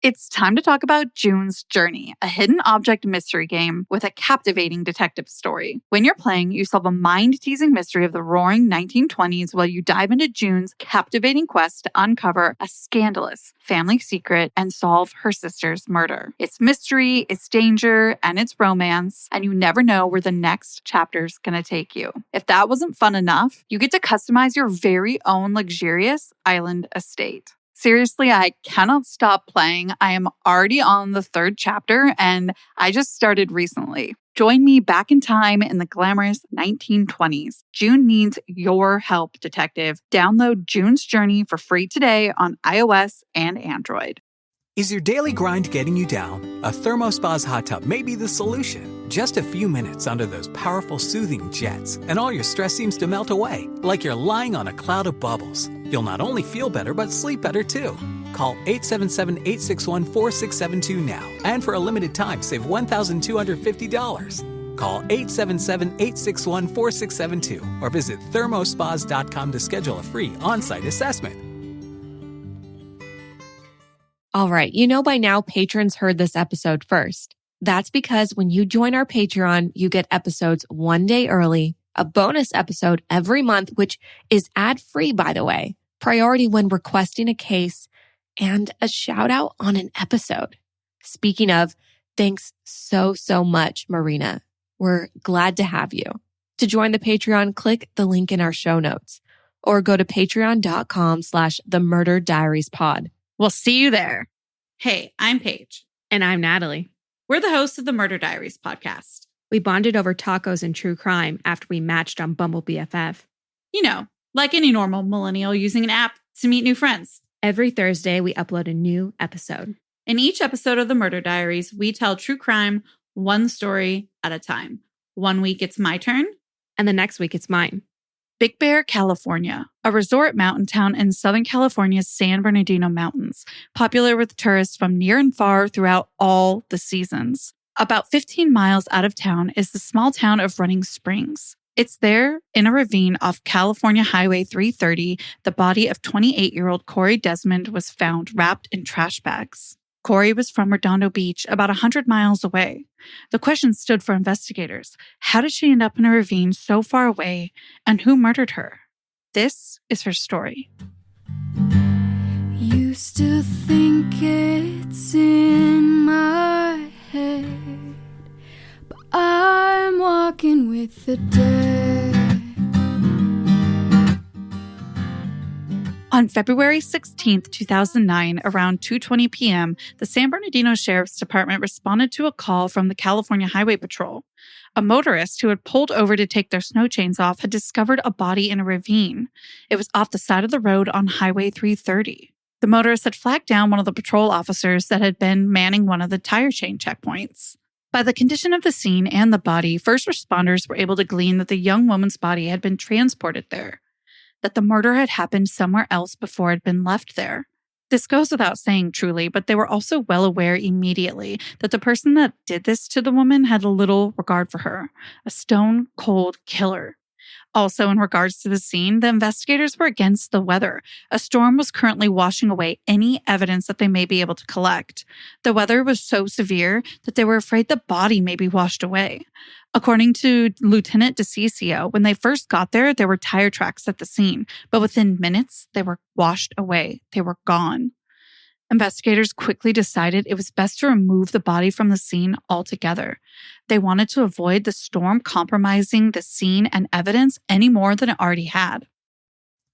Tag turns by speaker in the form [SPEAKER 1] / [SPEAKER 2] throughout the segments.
[SPEAKER 1] It's time to talk about June's Journey, a hidden object mystery game with a captivating detective story. When you're playing, you solve a mind-teasing mystery of the roaring 1920s while you dive into June's captivating quest to uncover a scandalous family secret and solve her sister's murder. It's mystery, it's danger, and it's romance, and you never know where the next chapter's gonna take you. If that wasn't fun enough, you get to customize your very own luxurious island estate. Seriously, I cannot stop playing. I am already on the 3rd chapter, and I just started recently. Join me back in time in the glamorous 1920s. June needs your help, detective. Download June's Journey for free today on iOS and Android.
[SPEAKER 2] Is your daily grind getting you down? A ThermoSpa's hot tub may be the solution. Just a few minutes under those powerful soothing jets, and all your stress seems to melt away, like you're lying on a cloud of bubbles. You'll not only feel better, but sleep better too. Call 877-861-4672 now, and for a limited time, save $1,250. Call 877-861-4672 or visit thermospas.com to schedule a free on-site assessment.
[SPEAKER 3] All right, you know by now patrons heard this episode first. That's because when you join our Patreon, you get episodes one day early, a bonus episode every month, which is ad-free, by the way, priority when requesting a case, and a shout out on an episode. Speaking of, thanks so much, Marina. We're glad to have you. To join the Patreon, click the link in our show notes or go to patreon.com/themurderdiariespod.
[SPEAKER 1] We'll see you there. Hey, I'm Paige.
[SPEAKER 4] And I'm Natalie.
[SPEAKER 1] We're the hosts of the Murder Diaries podcast.
[SPEAKER 4] We bonded over tacos and true crime after we matched on Bumble BFF.
[SPEAKER 1] You know, like any normal millennial using an app to meet new friends.
[SPEAKER 4] Every Thursday, we upload a new episode.
[SPEAKER 1] In each episode of the Murder Diaries, we tell true crime one story at a time. One week it's my turn.
[SPEAKER 4] And the next week it's mine.
[SPEAKER 1] Big Bear, California, a resort mountain town in Southern California's San Bernardino Mountains, popular with tourists from near and far throughout all the seasons. About 15 miles out of town is the small town of Running Springs. It's there, in a ravine off California Highway 330, the body of 28-year-old Cori Desmond was found wrapped in trash bags. Cori was from Redondo Beach, about 100 miles away. The question stood for investigators. How did she end up in a ravine so far away, and who murdered her? This is her story.
[SPEAKER 5] Used to think it's in my head, but I'm walking with the dead.
[SPEAKER 1] On February 16, 2009, around 2:20 p.m., the San Bernardino Sheriff's Department responded to a call from the California Highway Patrol. A motorist who had pulled over to take their snow chains off had discovered a body in a ravine. It was off the side of the road on Highway 330. The motorist had flagged down one of the patrol officers that had been manning one of the tire chain checkpoints. By the condition of the scene and the body, first responders were able to glean that the young woman's body had been transported there, that the murder had happened somewhere else before it had been left there. This goes without saying truly, but they were also well aware immediately that the person that did this to the woman had little regard for her, a stone-cold killer. Also, in regards to the scene, the investigators were against the weather. A storm was currently washing away any evidence that they may be able to collect. The weather was so severe that they were afraid the body may be washed away. According to Lieutenant DeCiccio, when they first got there were tire tracks at the scene, but within minutes, they were washed away. They were gone. Investigators quickly decided it was best to remove the body from the scene altogether. They wanted to avoid the storm compromising the scene and evidence any more than it already had.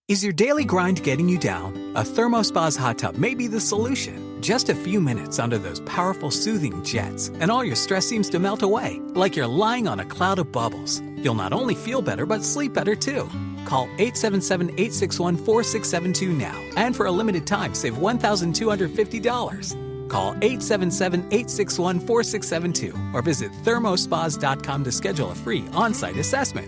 [SPEAKER 2] Is your daily grind getting you down? A ThermoSpa's hot tub may be the solution. Just a few minutes under those powerful soothing jets, and all your stress seems to melt away, like you're lying on a cloud of bubbles. You'll not only feel better, but sleep better too. Call 877-861-4672 now, and for a limited time, save $1,250. Call 877-861-4672 or visit thermospas.com to schedule a free on-site assessment.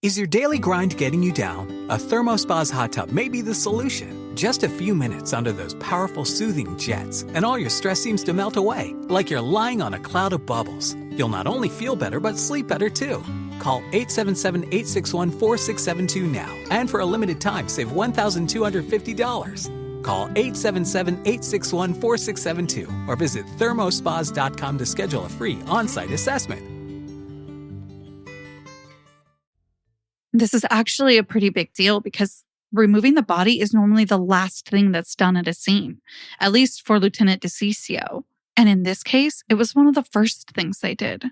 [SPEAKER 2] Is your daily grind getting you down? A ThermoSpa's hot tub may be the solution. Just a few minutes under those powerful soothing jets, and all your stress seems to melt away, like you're lying on a cloud of bubbles. You'll not only feel better, but sleep better too. Call 877-861-4672 now, and for a limited time, save $1,250. Call 877-861-4672 or visit thermospas.com to schedule a free on-site assessment.
[SPEAKER 1] This is actually a pretty big deal because removing the body is normally the last thing that's done at a scene, at least for Lieutenant DeCiccio. And in this case, it was one of the first things they did.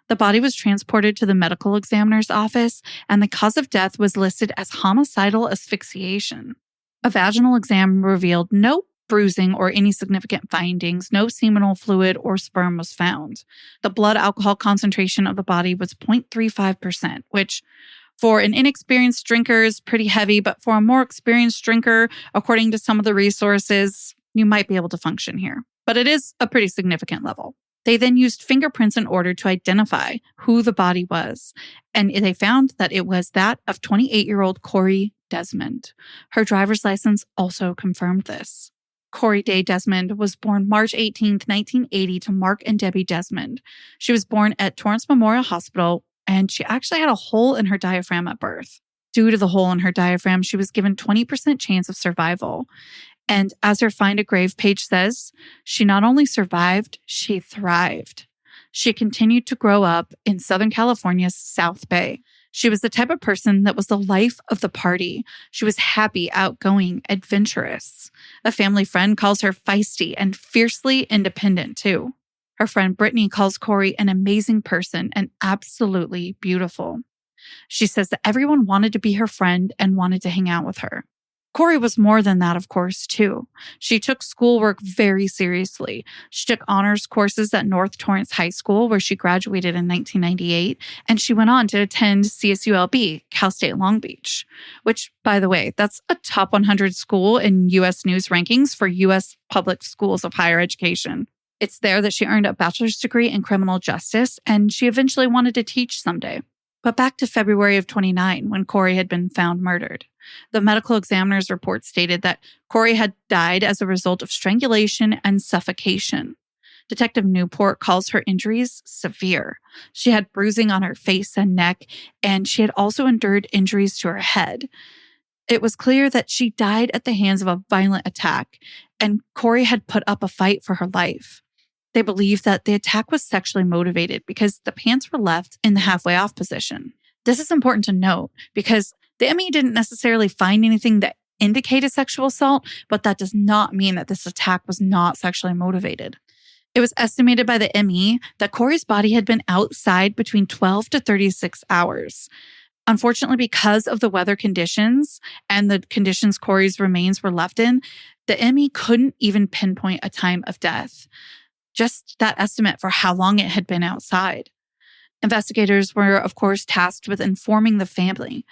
[SPEAKER 1] The body was transported to the medical examiner's office, and the cause of death was listed as homicidal asphyxiation. A vaginal exam revealed no bruising or any significant findings. No seminal fluid or sperm was found. The blood alcohol concentration of the body was 0.35%, which for an inexperienced drinker is pretty heavy, but for a more experienced drinker, according to some of the resources, you might be able to function here. But it is a pretty significant level. They then used fingerprints in order to identify who the body was, and they found that it was that of 28-year-old Cori Desmond. Her driver's license also confirmed this. Cori Daye Desmond was born March 18, 1980 to Mark and Debbie Desmond. She was born at Torrance Memorial Hospital, and she actually had a hole in her diaphragm at birth. Due to the hole in her diaphragm, she was given 20% chance of survival. And as her Find a Grave page says, she not only survived, she thrived. She continued to grow up in Southern California's South Bay. She was the type of person that was the life of the party. She was happy, outgoing, adventurous. A family friend calls her feisty and fiercely independent too. Her friend Brittany calls Cori an amazing person and absolutely beautiful. She says that everyone wanted to be her friend and wanted to hang out with her. Cori was more than that, of course, too. She took schoolwork very seriously. She took honors courses at North Torrance High School, where she graduated in 1998, and she went on to attend CSULB, Cal State Long Beach, which, by the way, that's a top 100 school in U.S. News rankings for U.S. public schools of higher education. It's there that she earned a bachelor's degree in criminal justice, and she eventually wanted to teach someday. But back to February of 29, when Cori had been found murdered. The medical examiner's report stated that Cori had died as a result of strangulation and suffocation. Detective Newport calls her injuries severe. She had bruising on her face and neck, and she had also endured injuries to her head. It was clear that she died at the hands of a violent attack, and Cori had put up a fight for her life. They believed that the attack was sexually motivated because the pants were left in the halfway off position. This is important to note because the ME didn't necessarily find anything that indicated sexual assault, but that does not mean that this attack was not sexually motivated. It was estimated by the ME that Cori's body had been outside between 12 to 36 hours. Unfortunately, because of the weather conditions and the conditions Cori's remains were left in, the ME couldn't even pinpoint a time of death. Just that estimate for how long it had been outside. Investigators were, of course, tasked with informing the family.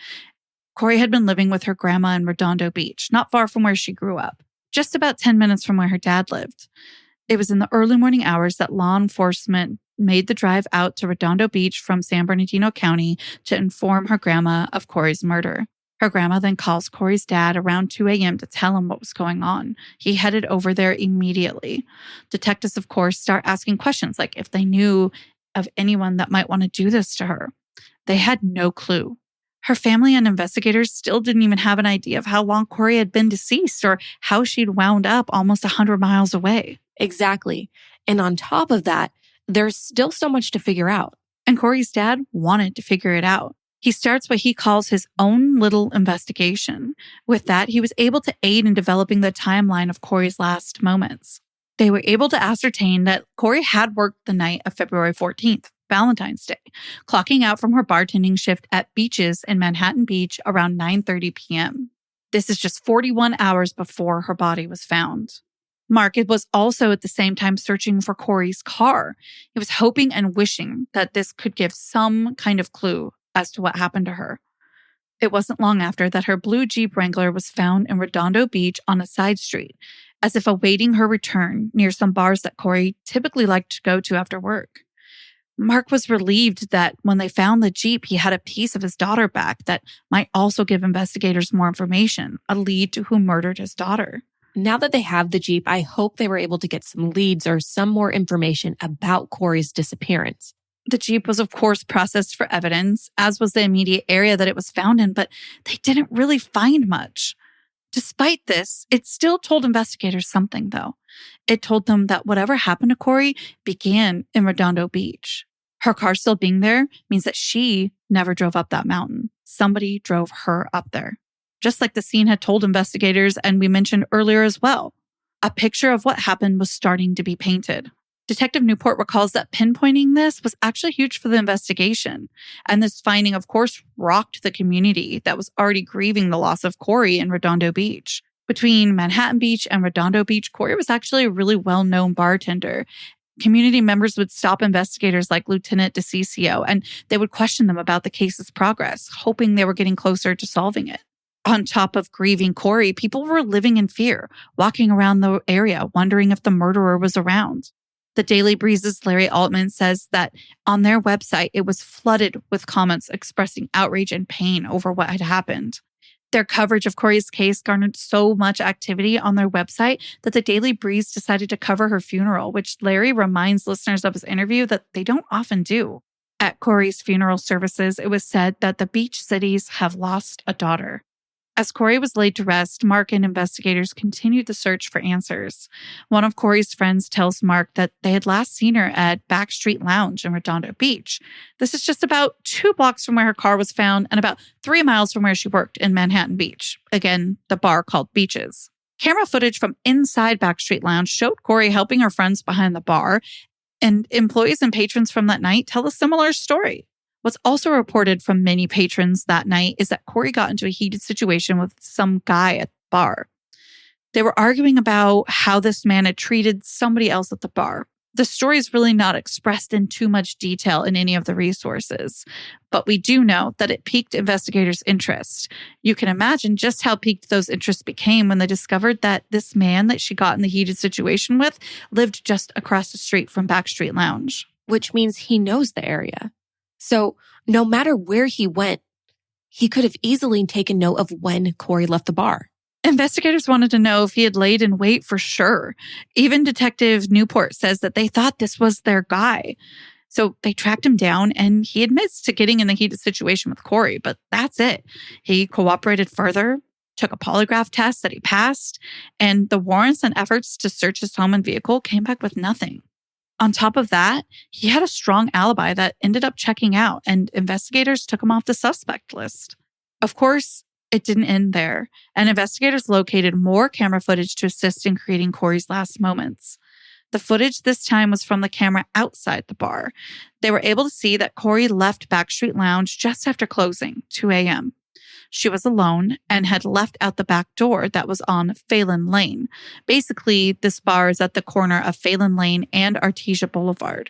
[SPEAKER 1] Cori had been living with her grandma in Redondo Beach, not far from where she grew up, just about 10 minutes from where her dad lived. It was in the early morning hours that law enforcement made the drive out to Redondo Beach from San Bernardino County to inform her grandma of Cori's murder. Her grandma then calls Cori's dad around 2 a.m. to tell him what was going on. He headed over there immediately. Detectives, of course, start asking questions like if they knew of anyone that might want to do this to her. They had no clue. Her family and investigators still didn't even have an idea of how long Cori had been deceased or how she'd wound up almost 100 miles away.
[SPEAKER 3] Exactly. And on top of that, there's still so much to figure out.
[SPEAKER 1] And Cori's dad wanted to figure it out. He starts what he calls his own little investigation. With that, he was able to aid in developing the timeline of Cori's last moments. They were able to ascertain that Cori had worked the night of February 14th, Valentine's Day, clocking out from her bartending shift at Beaches in Manhattan Beach around 9:30 p.m. This is just 41 hours before her body was found. Mark was also at the same time searching for Cori's car. He was hoping and wishing that this could give some kind of clue as to what happened to her. It wasn't long after that her blue Jeep Wrangler was found in Redondo Beach on a side street, as if awaiting her return near some bars that Cori typically liked to go to after work. Mark was relieved that when they found the Jeep, he had a piece of his daughter back that might also give investigators more information, a lead to who murdered his daughter.
[SPEAKER 3] Now that they have the Jeep, I hope they were able to get some leads or some more information about Cori's disappearance.
[SPEAKER 1] The Jeep was, of course, processed for evidence, as was the immediate area that it was found in, but they didn't really find much. Despite this, it still told investigators something, though. It told them that whatever happened to Cori began in Redondo Beach. Her car still being there means that she never drove up that mountain. Somebody drove her up there. Just like the scene had told investigators, and we mentioned earlier as well. A picture of what happened was starting to be painted. Detective Newport recalls that pinpointing this was actually huge for the investigation. And this finding, of course, rocked the community that was already grieving the loss of Cori in Redondo Beach. Between Manhattan Beach and Redondo Beach, Cori was actually a really well-known bartender. Community members would stop investigators like Lieutenant DeCiccio, and they would question them about the case's progress, hoping they were getting closer to solving it. On top of grieving Cori, people were living in fear, walking around the area, wondering if the murderer was around. The Daily Breeze's Larry Altman says that on their website, it was flooded with comments expressing outrage and pain over what had happened. Their coverage of Cori's case garnered so much activity on their website that the Daily Breeze decided to cover her funeral, which Larry reminds listeners of his interview that they don't often do. At Cori's funeral services, it was said that the beach cities have lost a daughter. As Cori was laid to rest, Mark and investigators continued the search for answers. One of Cori's friends tells Mark that they had last seen her at Backstreet Lounge in Redondo Beach. This is just about 2 blocks from where her car was found and about 3 miles from where she worked in Manhattan Beach. Again, the bar called Beaches. Camera footage from inside Backstreet Lounge showed Cori helping her friends behind the bar, and employees and patrons from that night tell a similar story. What's also reported from many patrons that night is that Cori got into a heated situation with some guy at the bar. They were arguing about how this man had treated somebody else at the bar. The story is really not expressed in too much detail in any of the resources, but we do know that it piqued investigators' interest. You can imagine just how piqued those interests became when they discovered that this man that she got in the heated situation with lived just across the street from Backstreet Lounge.
[SPEAKER 3] Which means he knows the area. So no matter where he went, he could have easily taken note of when Cori left the bar.
[SPEAKER 1] Investigators wanted to know if he had laid in wait for sure. Even Detective Newport says that they thought this was their guy. So they tracked him down, and he admits to getting in a heated situation with Cori, but that's it. He cooperated further, took a polygraph test that he passed, and the warrants and efforts to search his home and vehicle came back with nothing. On top of that, he had a strong alibi that ended up checking out, and investigators took him off the suspect list. Of course, it didn't end there, and investigators located more camera footage to assist in creating Cori's last moments. The footage this time was from the camera outside the bar. They were able to see that Cori left Backstreet Lounge just after closing, 2 a.m. She was alone and had left out the back door that was on Phelan Lane. Basically, this bar is at the corner of Phelan Lane and Artesia Boulevard.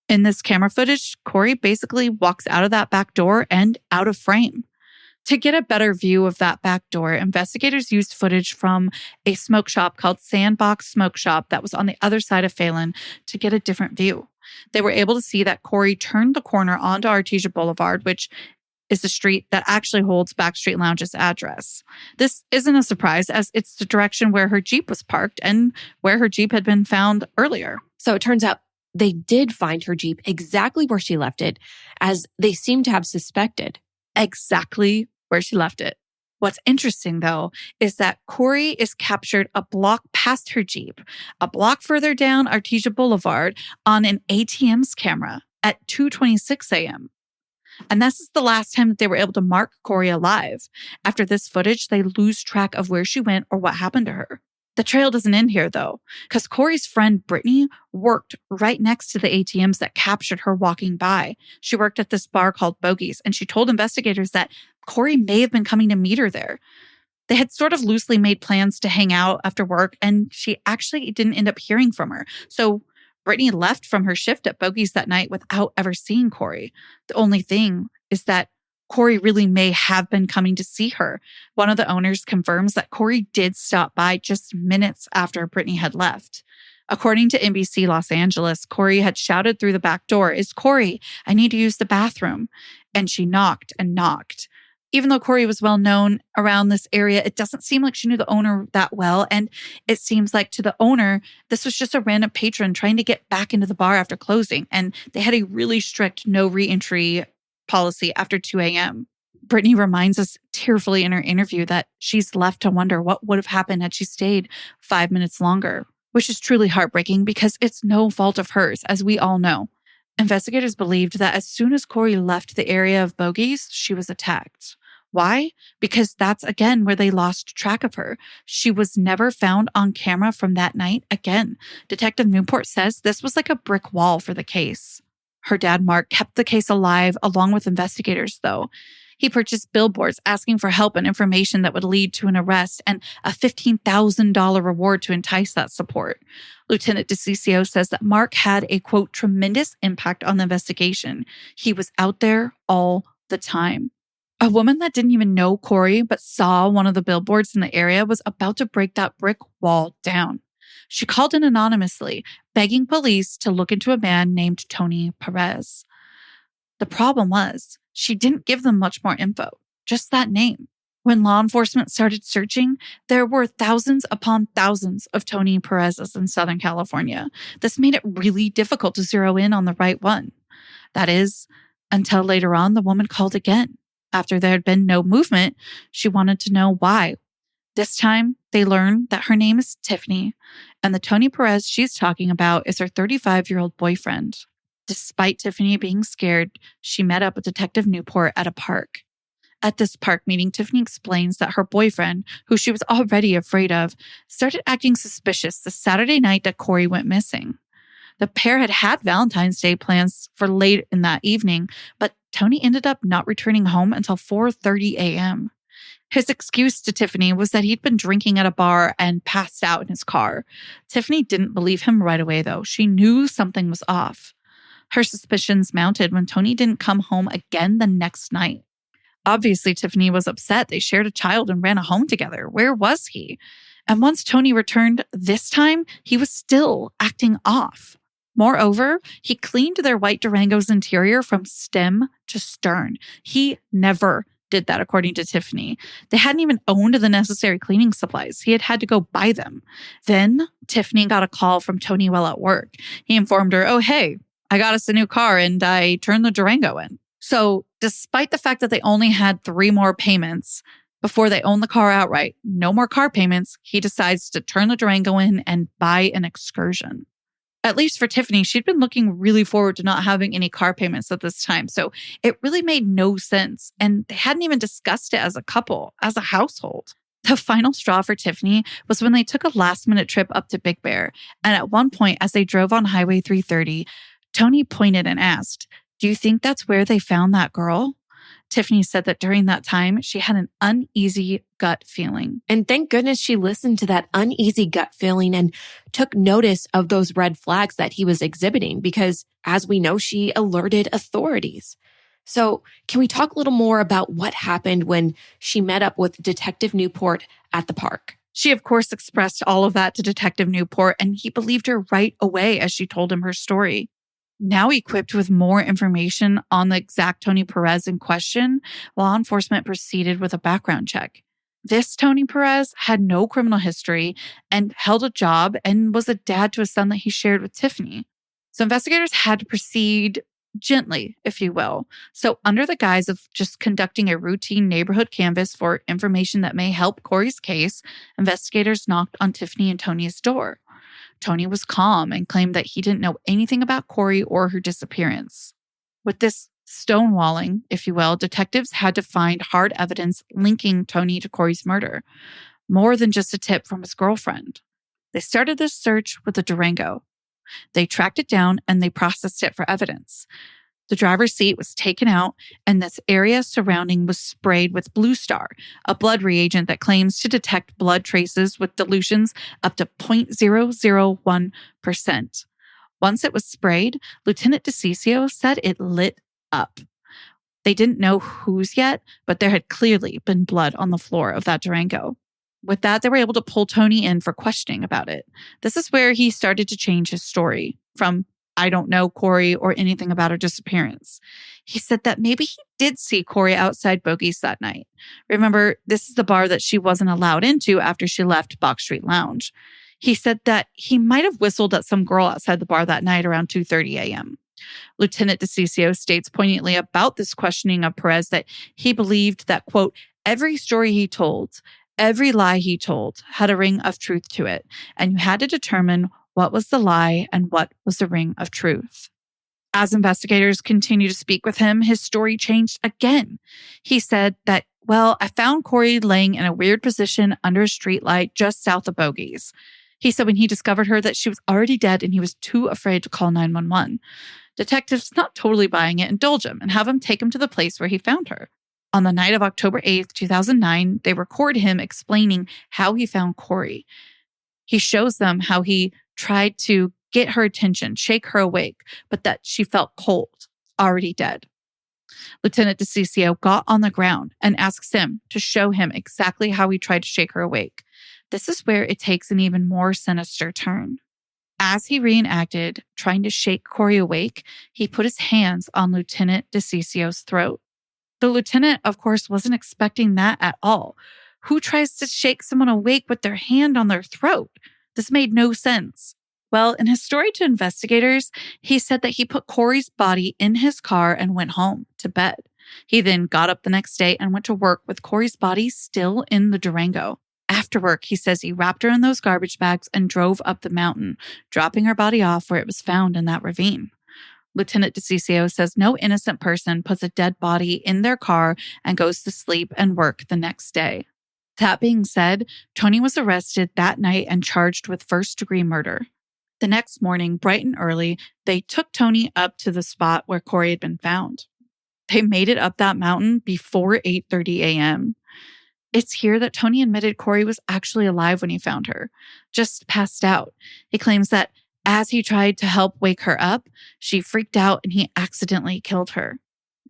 [SPEAKER 1] In this camera footage, Cori basically walks out of that back door and out of frame. To get a better view of that back door, investigators used footage from a smoke shop called Sandbox Smoke Shop that was on the other side of Phelan to get a different view. They were able to see that Cori turned the corner onto Artesia Boulevard, which is the street that actually holds Backstreet Lounge's address. This isn't a surprise, as it's the direction where her Jeep was parked and where her Jeep had been found earlier.
[SPEAKER 3] So it turns out they did find her Jeep exactly where she left it, as they seem to have suspected.
[SPEAKER 1] Exactly where she left it. What's interesting, though, is that Cori is captured a block past her Jeep, a block further down Artesia Boulevard on an ATM's camera at 2:26 a.m. And this is the last time that they were able to mark Cori alive. After this footage, they lose track of where she went or what happened to her. The trail doesn't end here, though, because Cori's friend Brittany worked right next to the ATMs that captured her walking by. She worked at this bar called Bogey's, and she told investigators that Cori may have been coming to meet her there. They had sort of loosely made plans to hang out after work, and she actually didn't end up hearing from her. So Brittany left from her shift at Bogey's that night without ever seeing Cori. The only thing is that Cori really may have been coming to see her. One of the owners confirms that Cori did stop by just minutes after Brittany had left. According to NBC Los Angeles, Cori had shouted through the back door, "Is Cori? I need to use the bathroom." And she knocked and knocked. Even though Cori was well known around this area, it doesn't seem like she knew the owner that well. And it seems like to the owner, this was just a random patron trying to get back into the bar after closing. And they had a really strict no re-entry policy after 2 a.m. Brittany reminds us tearfully in her interview that she's left to wonder what would have happened had she stayed 5 minutes longer, which is truly heartbreaking because it's no fault of hers, as we all know. Investigators believed that as soon as Cori left the area of bogeys, she was attacked. Why? Because that's again where they lost track of her. She was never found on camera from that night again. Detective Newport says this was like a brick wall for the case. Her dad, Mark, kept the case alive along with investigators, though. He purchased billboards asking for help and information that would lead to an arrest and a $15,000 reward to entice that support. Lieutenant DeCiccio says that Mark had a, quote, tremendous impact on the investigation. He was out there all the time. A woman that didn't even know Cori but saw one of the billboards in the area was about to break that brick wall down. She called in anonymously, begging police to look into a man named Tony Perez. The problem was, she didn't give them much more info, just that name. When law enforcement started searching, there were thousands upon thousands of Tony Perez's in Southern California. This made it really difficult to zero in on the right one. That is, until later on, the woman called again. After there had been no movement, she wanted to know why. This time, they learned that her name is Tiffany, and the Tony Perez she's talking about is her 35-year-old boyfriend. Despite Tiffany being scared, she met up with Detective Newport at a park. At this park meeting, Tiffany explains that her boyfriend, who she was already afraid of, started acting suspicious the Saturday night that Cori went missing. The pair had Valentine's Day plans for late in that evening, but Tony ended up not returning home until 4:30 a.m. His excuse to Tiffany was that he'd been drinking at a bar and passed out in his car. Tiffany didn't believe him right away, though. She knew something was off. Her suspicions mounted when Tony didn't come home again the next night. Obviously, Tiffany was upset. They shared a child and ran a home together. Where was he? And once Tony returned this time, he was still acting off. Moreover, he cleaned their white Durango's interior from stem to stern. He never did that, according to Tiffany. They hadn't even owned the necessary cleaning supplies. He had to go buy them. Then Tiffany got a call from Tony while at work. He informed her, "Oh, hey, I got us a new car and I turned the Durango in." So despite the fact that they only had 3 more payments before they owned the car outright, no more car payments, he decides to turn the Durango in and buy an excursion. At least for Tiffany, she'd been looking really forward to not having any car payments at this time. So it really made no sense. And they hadn't even discussed it as a couple, as a household. The final straw for Tiffany was when they took a last-minute trip up to Big Bear. And at one point, as they drove on Highway 330, Tony pointed and asked, "Do you think that's where they found that girl?" Tiffany said that during that time, she had an uneasy gut feeling.
[SPEAKER 3] And thank goodness she listened to that uneasy gut feeling and took notice of those red flags that he was exhibiting because, as we know, she alerted authorities. So can we talk a little more about what happened when she met up with Detective Newport at the park?
[SPEAKER 1] She, of course, expressed all of that to Detective Newport, and he believed her right away as she told him her story. Now equipped with more information on the exact Tony Perez in question, law enforcement proceeded with a background check. This Tony Perez had no criminal history and held a job and was a dad to a son that he shared with Tiffany. So investigators had to proceed gently, if you will. So under the guise of just conducting a routine neighborhood canvass for information that may help Cori's case, investigators knocked on Tiffany and Tony's door. Tony was calm and claimed that he didn't know anything about Cori or her disappearance. With this stonewalling, if you will, detectives had to find hard evidence linking Tony to Cori's murder, more than just a tip from his girlfriend. They started this search with the Durango. They tracked it down and they processed it for evidence. The driver's seat was taken out and this area surrounding was sprayed with Blue Star, a blood reagent that claims to detect blood traces with dilutions up to 0.001%. Once it was sprayed, Lieutenant DeCiccio said it lit up. They didn't know whose yet, but there had clearly been blood on the floor of that Durango. With that, they were able to pull Tony in for questioning about it. This is where he started to change his story from "I don't know Cori or anything about her disappearance." He said that maybe he did see Cori outside Bogey's that night. Remember, this is the bar that she wasn't allowed into after she left Box Street Lounge. He said that he might have whistled at some girl outside the bar that night around 2:30 a.m. Lieutenant DeCiccio states poignantly about this questioning of Perez that he believed that, quote, every story he told, every lie he told had a ring of truth to it, and you had to determine what was the lie and what was the ring of truth. As investigators continue to speak with him, his story changed again. He said that, well, I found Cori laying in a weird position under a streetlight just south of Bogies. He said when he discovered her that she was already dead and he was too afraid to call 911. Detectives, not totally buying it, indulge him and have him take him to the place where he found her. On the night of October 8th, 2009, they record him explaining how he found Cori. He shows them how he tried to get her attention, shake her awake, but that she felt cold, already dead. Lieutenant DeCiccio got on the ground and asks him to show him exactly how he tried to shake her awake. This is where it takes an even more sinister turn. As he reenacted trying to shake Cori awake, he put his hands on Lieutenant DeCiccio's throat. The lieutenant, of course, wasn't expecting that at all. Who tries to shake someone awake with their hand on their throat? This made no sense. Well, in his story to investigators, he said that he put Cori's body in his car and went home to bed. He then got up the next day and went to work with Cori's body still in the Durango. After work, he says he wrapped her in those garbage bags and drove up the mountain, dropping her body off where it was found in that ravine. Lieutenant DeCiccio says no innocent person puts a dead body in their car and goes to sleep and work the next day. That being said, Tony was arrested that night and charged with first-degree murder. The next morning, bright and early, they took Tony up to the spot where Cori had been found. They made it up that mountain before 8:30 a.m. It's here that Tony admitted Cori was actually alive when he found her, just passed out. He claims that as he tried to help wake her up, she freaked out and he accidentally killed her.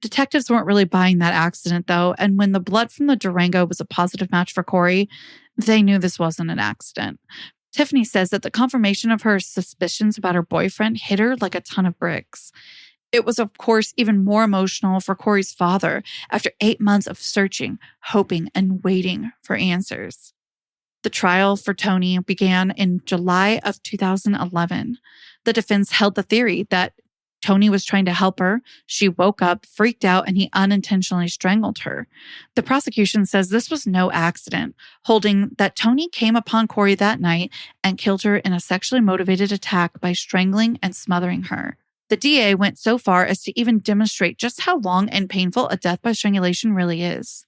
[SPEAKER 1] Detectives weren't really buying that accident, though, and when the blood from the Durango was a positive match for Cori, they knew this wasn't an accident. Tiffany says that the confirmation of her suspicions about her boyfriend hit her like a ton of bricks. It was, of course, even more emotional for Cori's father after 8 months of searching, hoping, and waiting for answers. The trial for Tony began in July of 2011. The defense held the theory that Tony was trying to help her. She woke up, freaked out, and he unintentionally strangled her. The prosecution says this was no accident, holding that Tony came upon Cori that night and killed her in a sexually motivated attack by strangling and smothering her. The DA went so far as to even demonstrate just how long and painful a death by strangulation really is.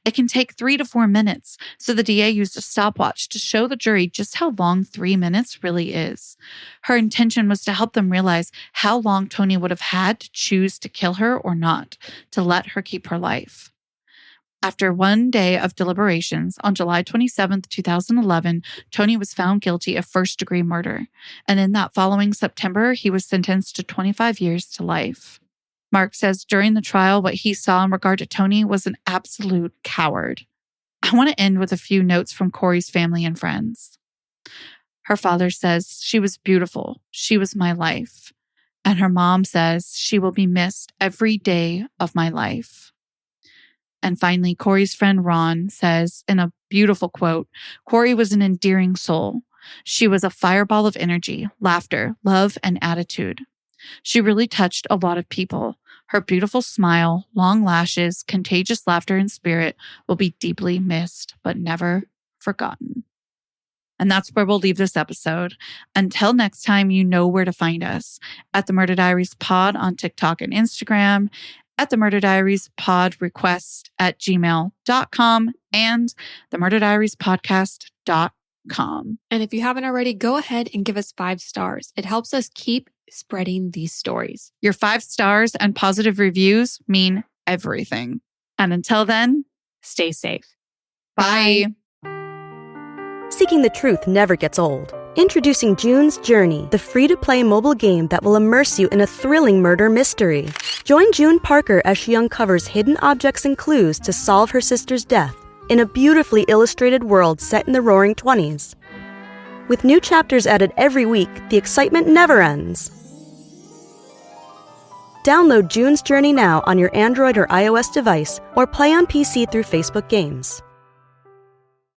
[SPEAKER 1] It can take 3 to 4 minutes, so the DA used a stopwatch to show the jury just how long 3 minutes really is. Her intention was to help them realize how long Tony would have had to choose to kill her or not, to let her keep her life. After 1 day of deliberations, on July 27, 2011, Tony was found guilty of first-degree murder, and in that following September, he was sentenced to 25 years to life. Mark says during the trial, what he saw in regard to Tony was an absolute coward. I want to end with a few notes from Cori's family and friends. Her father says, she was beautiful. She was my life. And her mom says, she will be missed every day of my life. And finally, Cori's friend Ron says in a beautiful quote, Cori was an endearing soul. She was a fireball of energy, laughter, love, and attitude. She really touched a lot of people. Her beautiful smile, long lashes, contagious laughter and spirit will be deeply missed, but never forgotten. And that's where we'll leave this episode. Until next time, you know where to find us. At the Murder Diaries Pod on TikTok and Instagram, at the Murder Diaries Pod request at gmail.com, and the Murder Diaries Podcast.com.
[SPEAKER 3] And if you haven't already, go ahead and give us 5 stars. It helps us keep spreading these stories.
[SPEAKER 1] Your 5 stars and positive reviews mean everything. And until then,
[SPEAKER 3] Stay safe.
[SPEAKER 1] bye.
[SPEAKER 6] Seeking the truth never gets old. Introducing June's Journey, the free-to-play mobile game that will immerse you in a thrilling murder mystery. Join June Parker as she uncovers hidden objects and clues to solve her sister's death in a beautifully illustrated world set in the Roaring '20s. With new chapters added every week, the excitement never ends. Download June's Journey now on your Android or iOS device, or play on PC through Facebook Games.